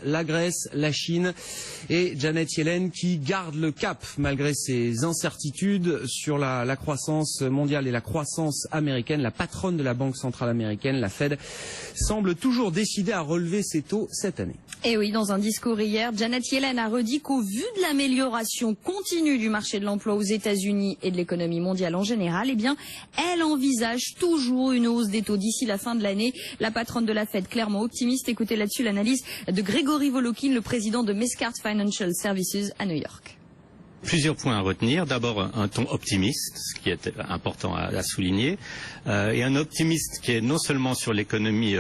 La Grèce, la Chine et Janet Yellen qui garde le cap malgré ses incertitudes sur la croissance mondiale et la croissance américaine. La patronne de la Banque centrale américaine, la Fed, semble toujours décidée à relever ses taux cette année. Et oui, dans un discours hier, Janet Yellen a redit qu'au vu de l'amélioration continue du marché de l'emploi aux États-Unis et de l'économie mondiale en général, eh bien, elle envisage toujours une hausse des taux d'ici la fin de l'année. La patronne de la Fed, clairement optimiste. Écoutez là-dessus l'analyse de Grégory Volokhin, le président de Mescart Financial Services à New York. Plusieurs points à retenir. D'abord, un ton optimiste, ce qui est important à souligner, et un optimiste qui est non seulement sur l'économie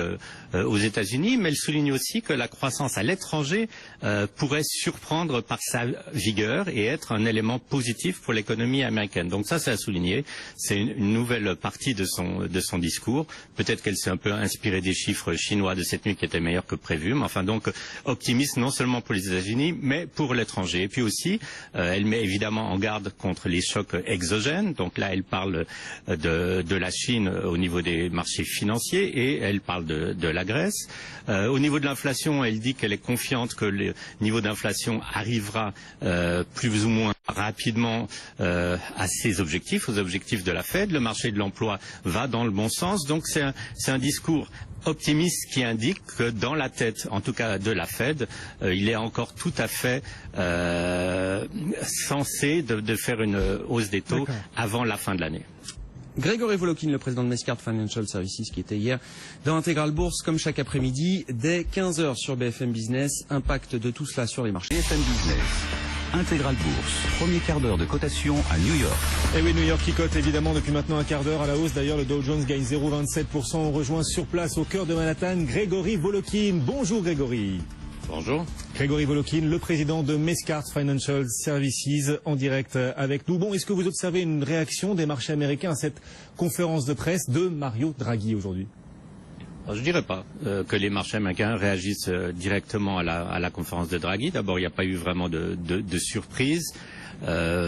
aux États-Unis, mais elle souligne aussi que la croissance à l'étranger pourrait surprendre par sa vigueur et être un élément positif pour l'économie américaine. Donc ça, c'est à souligner. C'est une nouvelle partie de son discours. Peut-être qu'elle s'est un peu inspirée des chiffres chinois de cette nuit qui étaient meilleurs que prévu. Mais enfin, donc, optimiste non seulement pour les États-Unis, mais pour l'étranger. Et puis aussi, elle met évidemment en garde contre les chocs exogènes. Donc là, elle parle de la Chine au niveau des marchés financiers et elle parle de la Grèce. Au niveau de l'inflation, elle dit qu'elle est confiante que le niveau d'inflation arrivera plus ou moins rapidement à ses objectifs, aux objectifs de la Fed. Le marché de l'emploi va dans le bon sens. Donc c'est un discours optimiste qui indique que dans la tête, en tout cas de la Fed, il est encore tout à fait censé de faire une hausse des taux avant la fin de l'année. Grégory Volokhin, le président de Mescart Financial Services, qui était hier dans Intégral Bourse, comme chaque après-midi, dès 15h sur BFM Business. Impact de tout cela sur les marchés. BFM Business. Intégral Bourse, premier quart d'heure de cotation à New York. Et oui, New York qui cote évidemment depuis maintenant un quart d'heure à la hausse. D'ailleurs, le Dow Jones gagne 0,27%. On rejoint sur place au cœur de Manhattan Grégory Volokhin. Bonjour Grégory. Bonjour. Grégory Volokhin, le président de Mescart Financial Services, en direct avec nous. Bon, est-ce que vous observez une réaction des marchés américains à cette conférence de presse de Mario Draghi aujourd'hui? Je dirais pas que les marchés américains réagissent directement à la conférence de Draghi. D'abord, il n'y a pas eu vraiment de surprise.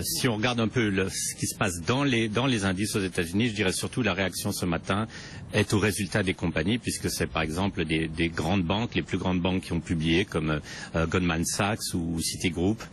Si on regarde un peu ce qui se passe dans les indices aux États-Unis, je dirais surtout la réaction ce matin est au résultat des compagnies, puisque c'est par exemple des grandes banques, les plus grandes banques qui ont publié, comme Goldman Sachs ou Citigroup.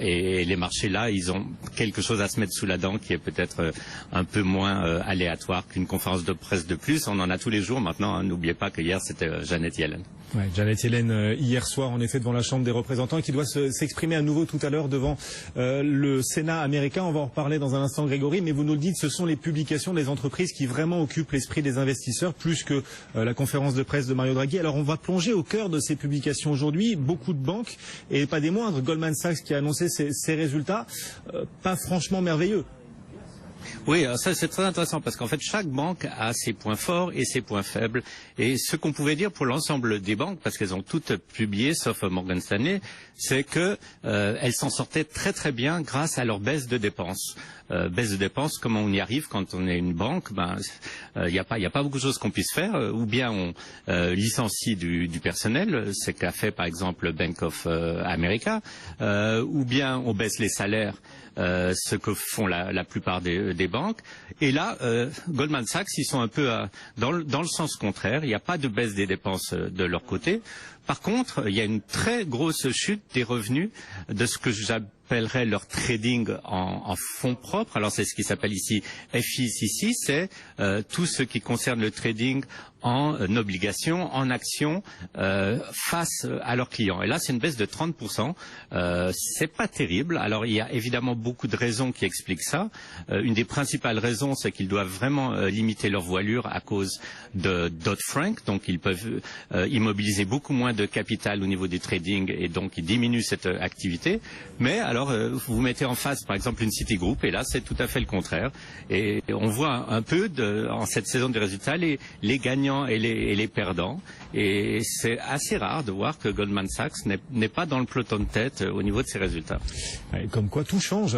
Et les marchés là, ils ont quelque chose à se mettre sous la dent qui est peut-être un peu moins aléatoire qu'une conférence de presse de plus. On en a tous les jours maintenant. Hein. N'oubliez pas que hier c'était Janet Yellen. Ouais, Janet Yellen hier soir en effet devant la Chambre des représentants, qui doit s'exprimer à nouveau tout à l'heure devant le Sénat américain. On va en reparler dans un instant, Grégory, mais vous nous le dites, ce sont les publications des entreprises qui vraiment occupent l'esprit des investisseurs plus que la conférence de presse de Mario Draghi. Alors on va plonger au cœur de ces publications aujourd'hui. Beaucoup de banques, et pas des moindres, Goldman Sachs qui a annoncé ses résultats, pas franchement merveilleux. Oui, ça c'est très intéressant parce qu'en fait chaque banque a ses points forts et ses points faibles. Et ce qu'on pouvait dire pour l'ensemble des banques, parce qu'elles ont toutes publié, sauf Morgan Stanley, c'est que elles s'en sortaient très très bien grâce à leur baisse de dépenses. Baisse de dépenses, comment on y arrive quand on est une banque? Il n'y a pas beaucoup de choses qu'on puisse faire. Ou bien on licencie du personnel, c'est qu'a fait par exemple Bank of America, ou bien on baisse les salaires. Ce que font la plupart des banques. Et là, Goldman Sachs, ils sont un peu dans le sens contraire. Il n'y a pas de baisse des dépenses de leur côté. Par contre, il y a une très grosse chute des revenus de ce que j'appellerais leur trading en fonds propres. Alors c'est ce qui s'appelle ici FICC, c'est tout ce qui concerne le trading en obligations, en actions face à leurs clients. Et là, c'est une baisse de 30%. C'est pas terrible. Alors, il y a évidemment beaucoup de raisons qui expliquent ça. Une des principales raisons, c'est qu'ils doivent vraiment limiter leur voilure à cause de Dodd-Frank. Donc, ils peuvent immobiliser beaucoup moins de capital au niveau du trading et donc ils diminuent cette activité. Mais alors, vous mettez en face, par exemple, une Citigroup et là, c'est tout à fait le contraire. Et on voit un peu en cette saison de résultats les gagnants et les perdants. Et c'est assez rare de voir que Goldman Sachs n'est pas dans le peloton de tête au niveau de ses résultats. Et comme quoi tout change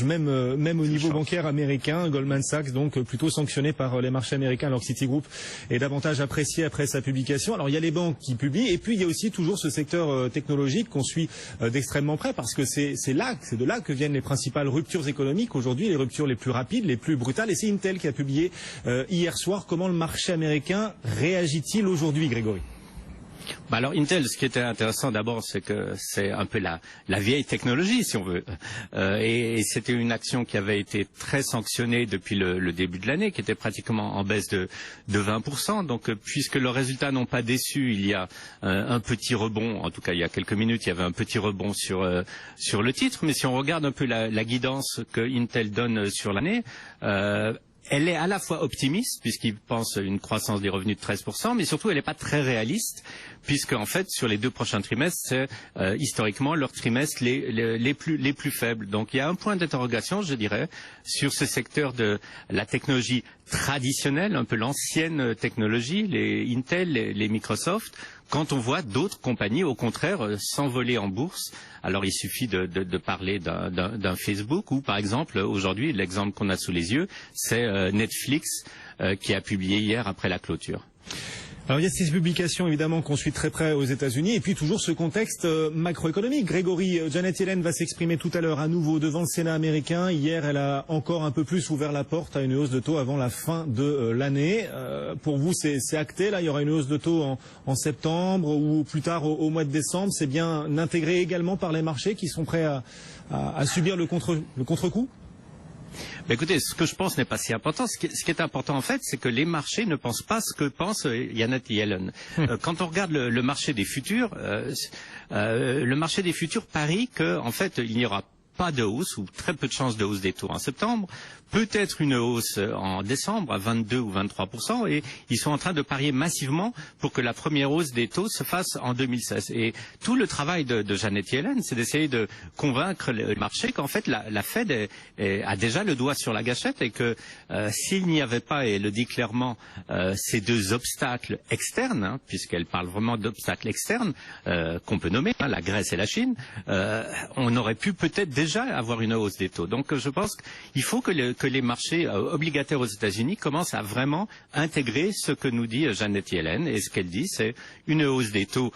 même au niveau bancaire américain. Goldman Sachs donc plutôt sanctionné par les marchés américains, alors que Citigroup est davantage apprécié après sa publication. Alors il y a les banques qui publient et puis il y a aussi toujours ce secteur technologique qu'on suit d'extrêmement près parce que c'est de là que viennent les principales ruptures économiques aujourd'hui, les ruptures les plus rapides, les plus brutales. Et c'est Intel qui a publié hier soir. Comment le marché américain réagit-il aujourd'hui, Grégory? Alors Intel, ce qui était intéressant d'abord, c'est que c'est un peu la vieille technologie, si on veut, et c'était une action qui avait été très sanctionnée depuis le début de l'année, qui était pratiquement en baisse de 20%. Donc, puisque leurs résultats n'ont pas déçu, il y a un petit rebond. En tout cas, il y a quelques minutes, il y avait un petit rebond sur le titre. Mais si on regarde un peu la guidance que Intel donne sur l'année, elle est à la fois optimiste, puisqu'il pense une croissance des revenus de 13%, mais surtout elle n'est pas très réaliste, puisque en fait sur les 2 prochains trimestres, c'est historiquement leurs trimestres les plus faibles. Donc il y a un point d'interrogation, je dirais, sur ce secteur de la technologie traditionnelle, un peu l'ancienne technologie, les Intel, les Microsoft, quand on voit d'autres compagnies, au contraire, s'envoler en bourse. Alors il suffit de parler d'un Facebook ou par exemple aujourd'hui l'exemple qu'on a sous les yeux, c'est Netflix qui a publié hier après la clôture. Alors il y a ces publications évidemment qu'on suit très près aux États-Unis et puis toujours ce contexte macroéconomique. Grégory, Janet Yellen va s'exprimer tout à l'heure à nouveau devant le Sénat américain. Hier, elle a encore un peu plus ouvert la porte à une hausse de taux avant la fin de l'année. Pour vous, c'est acté là, il y aura une hausse de taux en septembre ou plus tard au mois de décembre. C'est bien intégré également par les marchés qui sont prêts à subir le contre-coup? Écoutez, ce que je pense n'est pas si important. Ce qui est important en fait, c'est que les marchés ne pensent pas ce que pense Janet Yellen. Quand on regarde le marché des futurs, le marché des futurs parie qu'en fait il n'y aura pas de hausse ou très peu de chances de hausse des taux en septembre, peut-être une hausse en décembre à 22 ou 23%, et ils sont en train de parier massivement pour que la première hausse des taux se fasse en 2016. Et tout le travail de Janet Yellen, c'est d'essayer de convaincre le marché qu'en fait la Fed a déjà le doigt sur la gâchette et que s'il n'y avait pas, et elle le dit clairement, ces 2 obstacles externes, hein, puisqu'elle parle vraiment d'obstacles externes qu'on peut nommer, hein, la Grèce et la Chine, on aurait pu peut-être déjà avoir une hausse des taux. Donc je pense qu'il faut que les marchés obligataires aux États-Unis commencent à vraiment intégrer ce que nous dit Janet Yellen. Et ce qu'elle dit, c'est une hausse des taux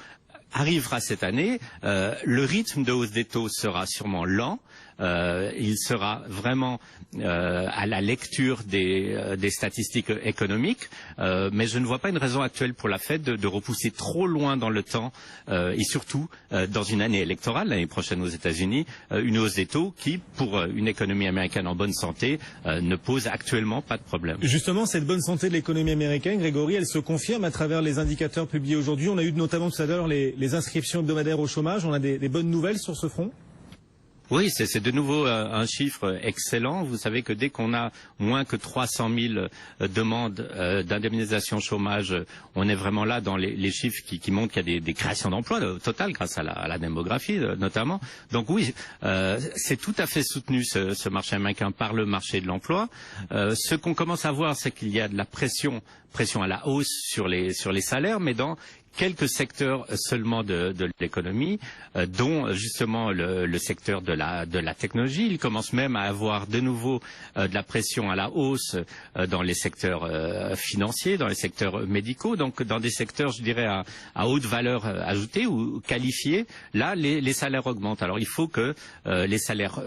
arrivera cette année. Le rythme de hausse des taux sera sûrement lent. Il sera vraiment à la lecture des statistiques économiques, mais je ne vois pas une raison actuelle pour la Fed de repousser trop loin dans le temps et surtout dans une année électorale, l'année prochaine aux États-Unis, une hausse des taux qui, pour une économie américaine en bonne santé, ne pose actuellement pas de problème. Justement, cette bonne santé de l'économie américaine, Grégory, elle se confirme à travers les indicateurs publiés aujourd'hui. On a eu notamment tout à l'heure les inscriptions hebdomadaires au chômage. On a des bonnes nouvelles sur ce front? Oui, c'est de nouveau un chiffre excellent. Vous savez que dès qu'on a moins que 300 000 demandes d'indemnisation chômage, on est vraiment là dans les chiffres qui montrent qu'il y a des créations d'emplois totales grâce à la démographie notamment. Donc oui, c'est tout à fait soutenu ce marché américain par le marché de l'emploi. Ce qu'on commence à voir, c'est qu'il y a de la pression à la hausse sur les salaires, mais dans quelques secteurs seulement de l'économie, dont justement le secteur de la technologie. Il commence même à avoir de nouveau de la pression à la hausse dans les secteurs financiers, dans les secteurs médicaux, donc dans des secteurs, je dirais, à haute valeur ajoutée ou qualifiés. Là, les salaires augmentent. Alors il faut que les salaires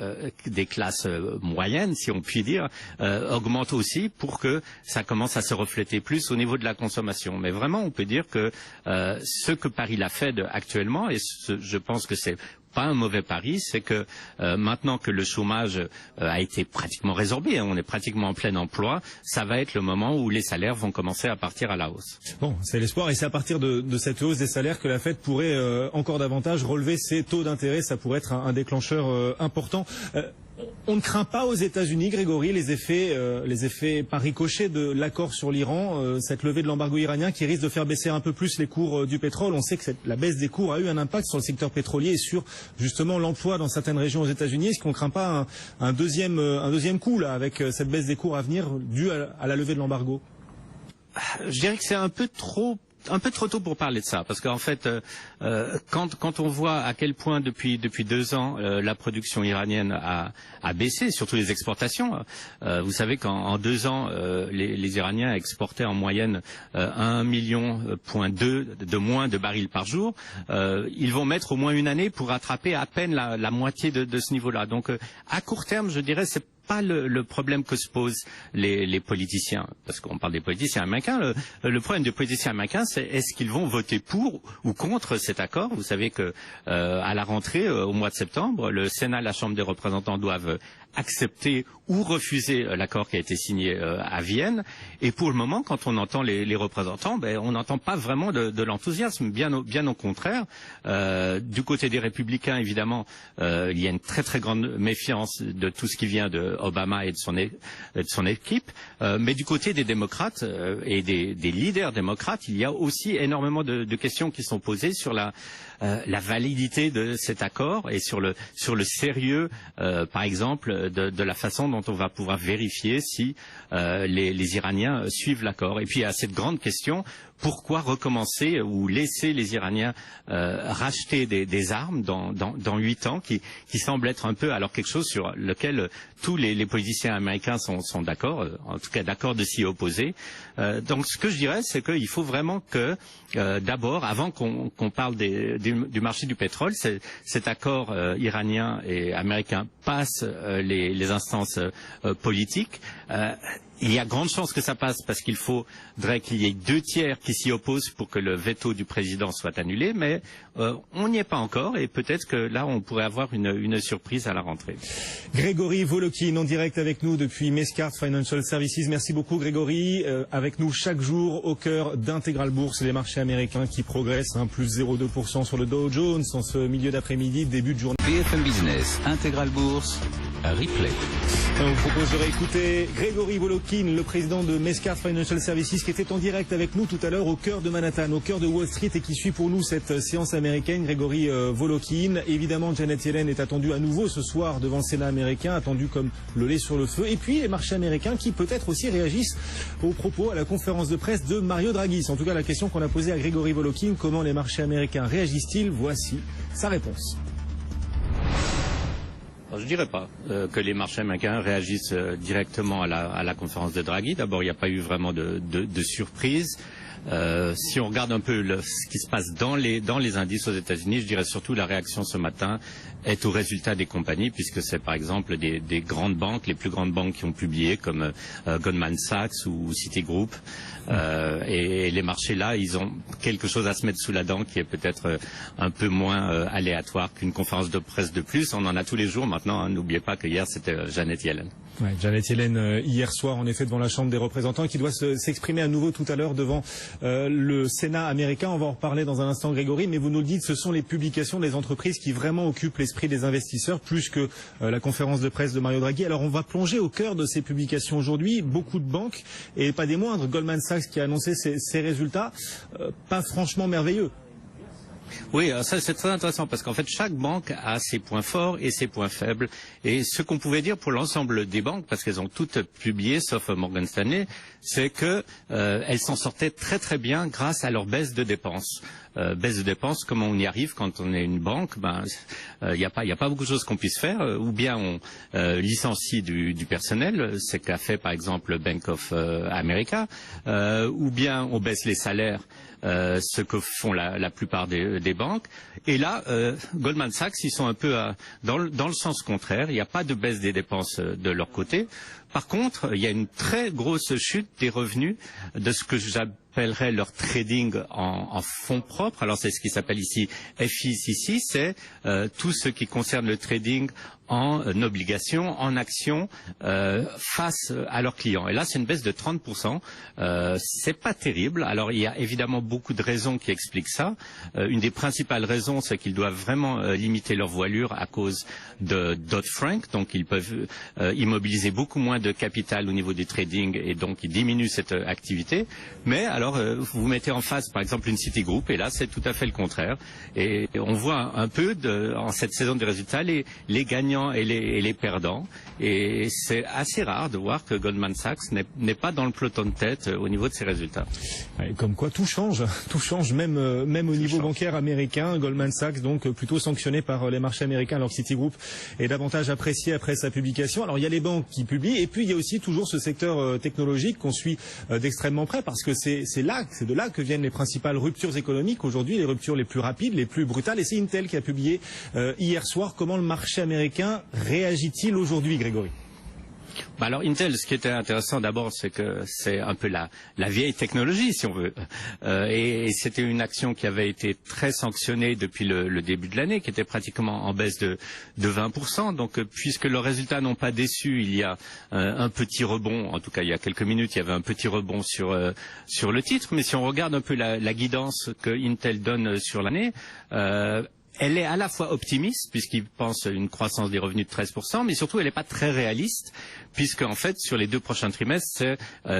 des classes moyennes, si on peut dire, augmentent aussi pour que ça commence à se refléter plus au niveau de la consommation. Mais vraiment, on peut dire que ce que parie la Fed actuellement, et je pense que c'est pas un mauvais pari, c'est que maintenant que le chômage a été pratiquement résorbé, on est pratiquement en plein emploi, ça va être le moment où les salaires vont commencer à partir à la hausse. Bon, c'est l'espoir, et c'est à partir de cette hausse des salaires que la Fed pourrait encore davantage relever ses taux d'intérêt. Ça pourrait être un déclencheur important. On ne craint pas aux États-Unis, Grégory, les effets par ricochet de l'accord sur l'Iran, cette levée de l'embargo iranien qui risque de faire baisser un peu plus les cours du pétrole. On sait que la baisse des cours a eu un impact sur le secteur pétrolier et sur justement l'emploi dans certaines régions aux États-Unis. Est-ce qu'on ne craint pas un deuxième coup là avec cette baisse des cours à venir due à la levée de l'embargo? Je dirais que c'est un peu trop tôt pour parler de ça, parce qu'en fait, quand on voit à quel point depuis 2 ans la production iranienne a baissé, surtout les exportations. Vous savez qu'en 2 ans, les Iraniens exportaient en moyenne 1,2 million de moins de barils par jour. Ils vont mettre au moins une année pour rattraper à peine la moitié de ce niveau-là. Donc, à court terme, je dirais, c'est pas le problème que se posent les politiciens, parce qu'on parle des politiciens américains. Le problème des politiciens américains, c'est est-ce qu'ils vont voter pour ou contre cet accord. Vous savez que à la rentrée, au mois de septembre, le Sénat et la Chambre des représentants doivent accepter ou refuser l'accord qui a été signé à Vienne. Et pour le moment, quand on entend les représentants, on n'entend pas vraiment de l'enthousiasme, bien au contraire. Du côté des républicains, évidemment, il y a une très très grande méfiance de tout ce qui vient de Obama et de son équipe. Mais du côté des démocrates et des leaders démocrates, il y a aussi énormément de questions qui sont posées sur la validité de cet accord et sur le sérieux, par exemple, de la façon dont on va pouvoir vérifier si les Iraniens suivent l'accord. Et puis il y a cette grande question, pourquoi recommencer ou laisser les Iraniens racheter des armes dans 8 ans, qui semble être un peu alors quelque chose sur lequel tous les politiciens américains sont d'accord, en tout cas d'accord de s'y opposer. Donc ce que je dirais, c'est qu'il faut vraiment que d'abord, avant qu'on parle du marché du pétrole, cet accord iranien et américain passe les instances politiques. Il y a grande chance que ça passe parce qu'il faudrait qu'il y ait 2 tiers qui s'y opposent pour que le veto du président soit annulé, mais on n'y est pas encore et peut-être que là on pourrait avoir une surprise à la rentrée. Grégory Volokin en direct avec nous depuis Mescart Financial Services. Merci beaucoup Grégory, avec nous chaque jour au cœur d'Intégral Bourse, les marchés américains qui progressent, plus 0,2% sur le Dow Jones en ce milieu d'après-midi, début de journée. BFM Business, Intégral Bourse, replay. On vous propose de réécouter Grégory Volokin, le président de Mescart Financial Services, qui était en direct avec nous tout à l'heure au cœur de Manhattan, au cœur de Wall Street et qui suit pour nous cette séance américaine. Grégory Volokin. Évidemment, Janet Yellen est attendue à nouveau ce soir devant le Sénat américain, attendue comme le lait sur le feu. Et puis les marchés américains qui peut-être aussi réagissent aux propos à la conférence de presse de Mario Draghi. C'est en tout cas la question qu'on a posée à Grégory Volokin. Comment les marchés américains réagissent-ils? Voici sa réponse. Je ne dirais pas que les marchés américains réagissent directement à la conférence de Draghi. D'abord, il n'y a pas eu vraiment de surprise. Si on regarde un peu ce qui se passe dans les indices aux États-Unis, je dirais surtout la réaction ce matin est au résultat des compagnies, puisque c'est par exemple des grandes banques, les plus grandes banques qui ont publié, comme Goldman Sachs ou Citigroup. Et les marchés là, ils ont quelque chose à se mettre sous la dent qui est peut-être un peu moins aléatoire qu'une conférence de presse de plus. On en a tous les jours maintenant. N'oubliez pas que hier c'était Janet Yellen. Ouais, Janet Yellen hier soir en effet devant la Chambre des représentants, qui doit s'exprimer à nouveau tout à l'heure devant le Sénat américain. On va en reparler dans un instant Grégory, mais vous nous le dites, ce sont les publications des entreprises qui vraiment occupent l'esprit des investisseurs plus que la conférence de presse de Mario Draghi. Alors on va plonger au cœur de ces publications aujourd'hui. Beaucoup de banques et pas des moindres. Goldman Sachs qui a annoncé ses résultats, pas franchement merveilleux. Oui, ça c'est très intéressant parce qu'en fait chaque banque a ses points forts et ses points faibles. Et ce qu'on pouvait dire pour l'ensemble des banques, parce qu'elles ont toutes publié, sauf Morgan Stanley, c'est que elles s'en sortaient très très bien grâce à leur baisse de dépenses. Baisse de dépenses, comment on y arrive quand on est une banque? Il n'y a pas beaucoup de choses qu'on puisse faire. Ou bien on licencie du personnel, c'est qu'a fait par exemple Bank of America, ou bien on baisse les salaires. Ce que font la plupart des banques. Et là, Goldman Sachs, ils sont un peu dans le sens contraire. Il n'y a pas de baisse des dépenses de leur côté. Par contre, il y a une très grosse chute des revenus de ce que j'appellerais leur trading en fonds propres. Alors c'est ce qui s'appelle ici FICC, c'est tout ce qui concerne le trading en obligations, en actions face à leurs clients. Et là, c'est une baisse de 30%. C'est pas terrible. Alors, il y a évidemment beaucoup de raisons qui expliquent ça. Une des principales raisons, c'est qu'ils doivent vraiment limiter leur voilure à cause de Dodd-Frank. Donc, ils peuvent immobiliser beaucoup moins de capital au niveau du trading et donc ils diminuent cette activité. Mais alors, vous mettez en face, par exemple, une Citigroup et là, c'est tout à fait le contraire. Et on voit un peu en cette saison de résultats les gagnants et les perdants. Et c'est assez rare de voir que Goldman Sachs n'est pas dans le peloton de tête au niveau de ses résultats. Ouais, comme quoi tout change même au niveau bancaire américain. Goldman Sachs donc plutôt sanctionné par les marchés américains, alors que Citigroup est davantage apprécié après sa publication. Alors il y a les banques qui publient et puis il y a aussi toujours ce secteur technologique qu'on suit d'extrêmement près parce que c'est de là que viennent les principales ruptures économiques aujourd'hui, les ruptures les plus rapides, les plus brutales. Et c'est Intel qui a publié hier soir. Comment le marché américain réagit-il aujourd'hui, Grégory? Alors Intel, ce qui était intéressant d'abord, c'est que c'est un peu la vieille technologie, si on veut, et c'était une action qui avait été très sanctionnée depuis le début de l'année, qui était pratiquement en baisse de 20%. Donc, puisque leurs résultats n'ont pas déçu, il y a un petit rebond. En tout cas, il y a quelques minutes, il y avait un petit rebond sur le titre. Mais si on regarde un peu la guidance que Intel donne sur l'année. Elle est à la fois optimiste, puisqu'il pense une croissance des revenus de 13%, mais surtout elle n'est pas très réaliste, puisque en fait sur les 2 prochains trimestres, c'est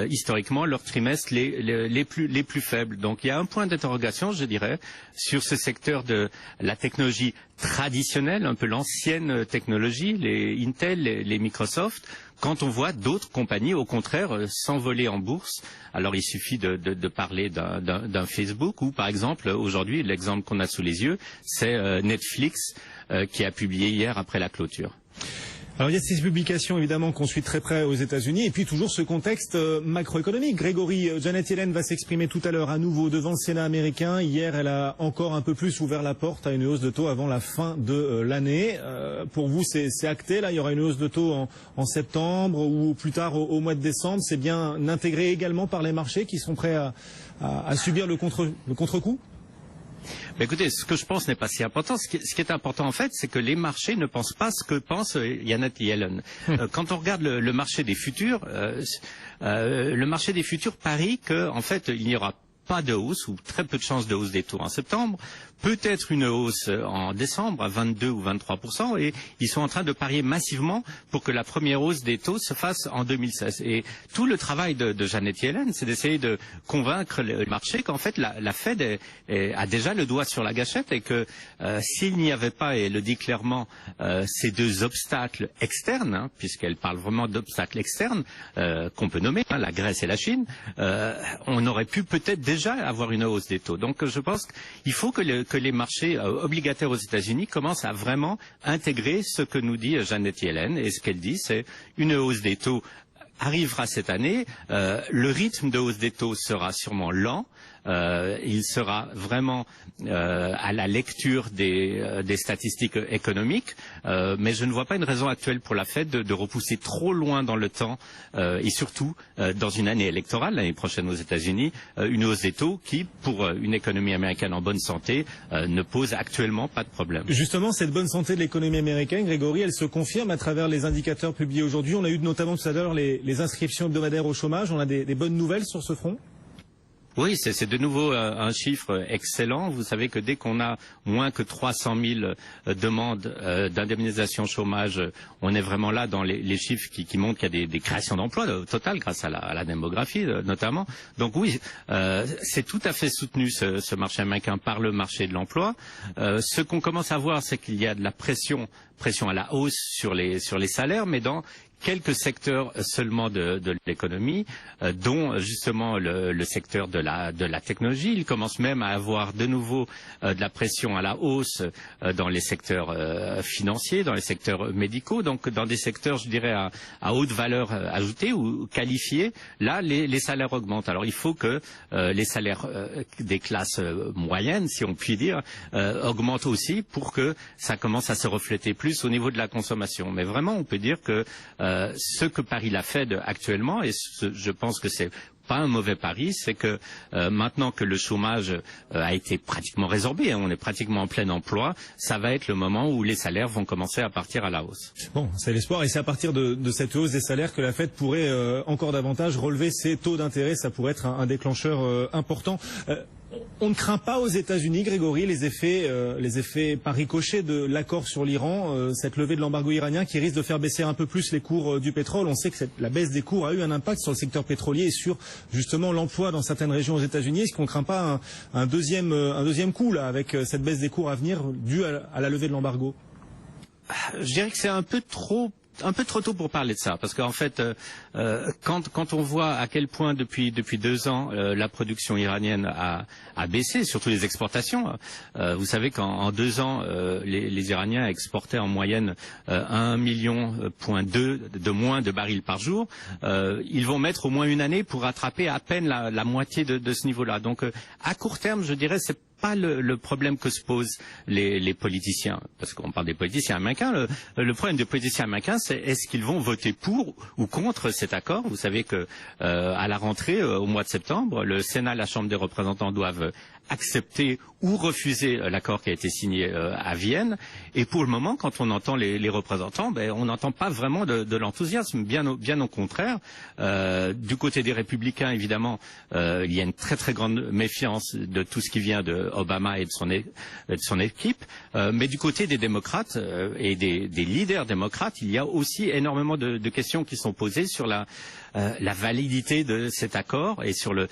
historiquement leurs trimestres les plus faibles. Donc il y a un point d'interrogation, je dirais, sur ce secteur de la technologie traditionnelle, un peu l'ancienne technologie, les Intel, les Microsoft, quand on voit d'autres compagnies, au contraire, s'envoler en bourse. Alors il suffit de parler d'un Facebook ou, par exemple, aujourd'hui, l'exemple qu'on a sous les yeux, c'est Netflix qui a publié hier après la clôture. Alors il y a ces publications évidemment qu'on suit très près aux États-Unis et puis toujours ce contexte macroéconomique. Grégory, Janet Yellen va s'exprimer tout à l'heure à nouveau devant le Sénat américain. Hier, elle a encore un peu plus ouvert la porte à une hausse de taux avant la fin de l'année. Pour vous, c'est acté là? Il y aura une hausse de taux en septembre ou plus tard au mois de décembre. C'est bien intégré également par les marchés qui sont prêts à subir le contre-coup? Écoutez, ce que je pense n'est pas si important. Ce qui est important, en fait, c'est que les marchés ne pensent pas ce que pense Janet Yellen. Quand on regarde le marché des futurs, le marché des futurs parie qu'en fait, il n'y aura pas de hausse ou très peu de chances de hausse des taux en septembre, peut-être une hausse en décembre à 22 ou 23%, et ils sont en train de parier massivement pour que la première hausse des taux se fasse en 2016. Et tout le travail de Janet Yellen, c'est d'essayer de convaincre le marché qu'en fait la Fed a déjà le doigt sur la gâchette et que s'il n'y avait pas, et elle le dit clairement, ces 2 obstacles externes, puisqu'elle parle vraiment d'obstacles externes qu'on peut nommer, la Grèce et la Chine, on aurait pu peut-être déjà avoir une hausse des taux. Donc je pense qu'il faut que les marchés obligataires aux États-Unis commencent à vraiment intégrer ce que nous dit Janet Yellen. Et ce qu'elle dit, c'est une hausse des taux arrivera cette année. Le rythme de hausse des taux sera sûrement lent. Il sera vraiment à la lecture des statistiques économiques, mais je ne vois pas une raison actuelle pour la Fed de repousser trop loin dans le temps et surtout dans une année électorale, l'année prochaine aux États-Unis, une hausse des taux qui, pour une économie américaine en bonne santé, ne pose actuellement pas de problème. Justement, cette bonne santé de l'économie américaine, Grégory, elle se confirme à travers les indicateurs publiés aujourd'hui. On a eu notamment tout à l'heure les inscriptions hebdomadaires au chômage. On a des bonnes nouvelles sur ce front? Oui, c'est de nouveau un chiffre excellent. Vous savez que dès qu'on a moins que 300 000 demandes d'indemnisation chômage, on est vraiment là dans les chiffres qui montrent qu'il y a des créations d'emplois totales grâce à la démographie notamment. Donc oui, c'est tout à fait soutenu ce marché américain par le marché de l'emploi. Ce qu'on commence à voir, c'est qu'il y a de la pression à la hausse sur les salaires, mais dans quelques secteurs seulement de l'économie, dont justement le secteur de la technologie. Il commence même à avoir de nouveau de la pression à la hausse dans les secteurs financiers, dans les secteurs médicaux, donc dans des secteurs, je dirais, à haute valeur ajoutée ou qualifiés. Là, les salaires augmentent. Alors il faut que les salaires des classes moyennes, si on peut dire, augmentent aussi pour que ça commence à se refléter plus au niveau de la consommation. Mais vraiment, on peut dire que ce que parie la Fed actuellement, et je pense que c'est pas un mauvais pari, c'est que maintenant que le chômage a été pratiquement résorbé, on est pratiquement en plein emploi, ça va être le moment où les salaires vont commencer à partir à la hausse. Bon, c'est l'espoir, et c'est à partir de cette hausse des salaires que la Fed pourrait encore davantage relever ses taux d'intérêt. Ça pourrait être un déclencheur important. On ne craint pas aux États-Unis, Grégory, les effets par ricochet de l'accord sur l'Iran, cette levée de l'embargo iranien qui risque de faire baisser un peu plus les cours du pétrole. On sait que la baisse des cours a eu un impact sur le secteur pétrolier et sur justement l'emploi dans certaines régions aux États-Unis. Est-ce qu'on ne craint pas un deuxième coup là avec cette baisse des cours à venir due à la levée de l'embargo? Je dirais que c'est un peu trop tôt pour parler de ça, parce qu'en fait, quand on voit à quel point depuis 2 ans la production iranienne a baissé, surtout les exportations. Vous savez qu'en 2 ans, les Iraniens exportaient en moyenne 1,2 million de moins de barils par jour. Ils vont mettre au moins une année pour rattraper à peine la moitié de ce niveau-là. Donc, à court terme, je dirais, c'est pas le problème que se posent les politiciens, parce qu'on parle des politiciens américains. Le problème des politiciens américains, c'est est-ce qu'ils vont voter pour ou contre cet accord. Vous savez que à la rentrée, au mois de septembre, le Sénat et la Chambre des représentants doivent accepter ou refuser l'accord qui a été signé à Vienne. Et pour le moment, quand on entend les représentants, on n'entend pas vraiment de l'enthousiasme, bien au contraire. Du côté des républicains, évidemment, il y a une très très grande méfiance de tout ce qui vient de Obama et de son équipe. Mais du côté des démocrates et des leaders démocrates, il y a aussi énormément de questions qui sont posées sur la validité de cet accord et sur le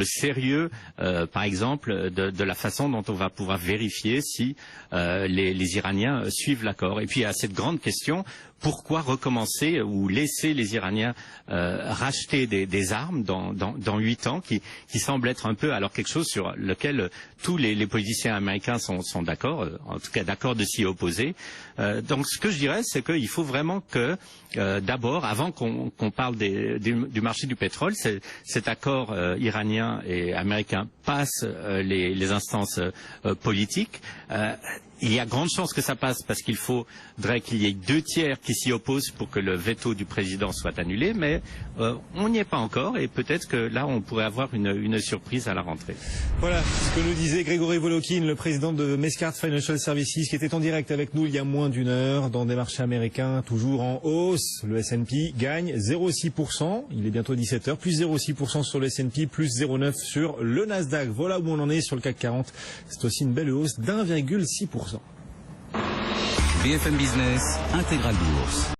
sérieux, par exemple, de la façon dont on va pouvoir vérifier si les Iraniens suivent l'accord. Et puis il y a cette grande question, pourquoi recommencer ou laisser les Iraniens racheter des armes dans 8 ans, qui semble être un peu alors quelque chose sur lequel tous les politiciens américains sont d'accord, en tout cas d'accord de s'y opposer. Donc ce que je dirais, c'est qu'il faut vraiment que d'abord, avant qu'on parle du marché du pétrole, cet accord iranien et américain passe les instances politiques. Il y a grande chance que ça passe parce qu'il faudrait qu'il y ait 2 tiers qui s'y opposent pour que le veto du président soit annulé, mais on n'y est pas encore et peut-être que là on pourrait avoir une surprise à la rentrée. Voilà ce que nous disait Grégory Volokin, le président de Mescart Financial Services, qui était en direct avec nous il y a moins d'1 heure dans des marchés américains toujours en hausse. Le S&P gagne 0,6%, il est bientôt 17h, plus 0,6% sur le S&P, plus 0,9% sur le Nasdaq. Voilà où on en est sur le CAC 40. C'est aussi une belle hausse d'1,6%. BFM Business, Intégral Bourse.